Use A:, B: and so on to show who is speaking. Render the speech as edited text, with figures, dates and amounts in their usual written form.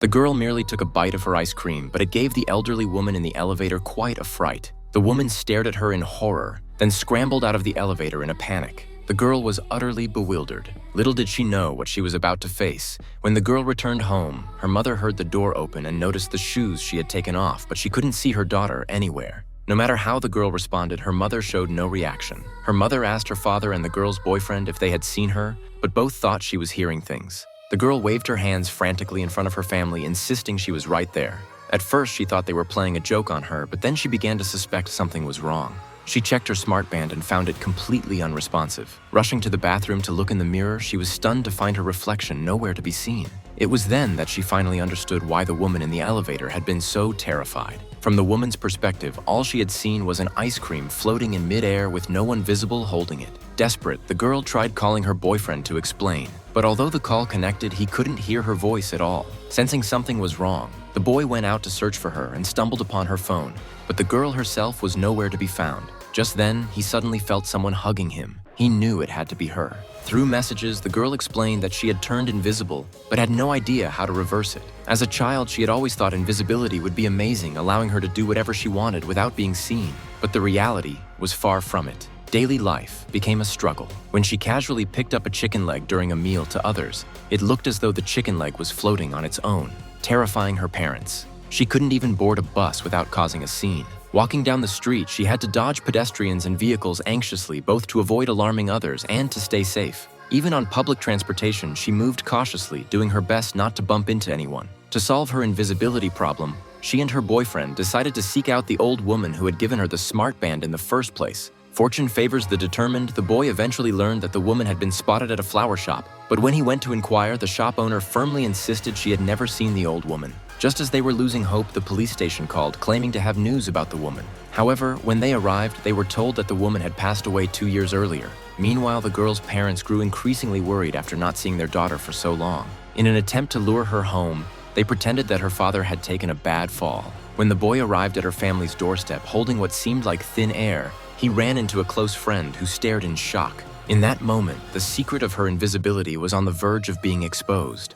A: The girl merely took a bite of her ice cream, but it gave the elderly woman in the elevator quite a fright. The woman stared at her in horror, then scrambled out of the elevator in a panic. The girl was utterly bewildered. Little did she know what she was about to face. When the girl returned home, her mother heard the door open and noticed the shoes she had taken off, but she couldn't see her daughter anywhere. No matter how the girl responded, her mother showed no reaction. Her mother asked her father and the girl's boyfriend if they had seen her, but both thought she was hearing things. The girl waved her hands frantically in front of her family, insisting she was right there. At first, she thought they were playing a joke on her, but then she began to suspect something was wrong. She checked her smartband and found it completely unresponsive. Rushing to the bathroom to look in the mirror, she was stunned to find her reflection nowhere to be seen. It was then that she finally understood why the woman in the elevator had been so terrified. From the woman's perspective, all she had seen was an ice cream floating in midair with no one visible holding it. Desperate, the girl tried calling her boyfriend to explain, but although the call connected, he couldn't hear her voice at all. Sensing something was wrong, the boy went out to search for her and stumbled upon her phone, but the girl herself was nowhere to be found. Just then, he suddenly felt someone hugging him. He knew it had to be her. Through messages, the girl explained that she had turned invisible, but had no idea how to reverse it. As a child, she had always thought invisibility would be amazing, allowing her to do whatever she wanted without being seen. But the reality was far from it. Daily life became a struggle. When she casually picked up a chicken leg during a meal to others, it looked as though the chicken leg was floating on its own, terrifying her parents. She couldn't even board a bus without causing a scene. Walking down the street, she had to dodge pedestrians and vehicles anxiously, both to avoid alarming others and to stay safe. Even on public transportation, she moved cautiously, doing her best not to bump into anyone. To solve her invisibility problem, she and her boyfriend decided to seek out the old woman who had given her the smartband in the first place. Fortune favors the determined. The boy eventually learned that the woman had been spotted at a flower shop, but when he went to inquire, the shop owner firmly insisted she had never seen the old woman. Just as they were losing hope, the police station called, claiming to have news about the woman. However, when they arrived, they were told that the woman had passed away 2 years earlier. Meanwhile, the girl's parents grew increasingly worried after not seeing their daughter for so long. In an attempt to lure her home, they pretended that her father had taken a bad fall. When the boy arrived at her family's doorstep holding what seemed like thin air, he ran into a close friend who stared in shock. In that moment, the secret of her invisibility was on the verge of being exposed.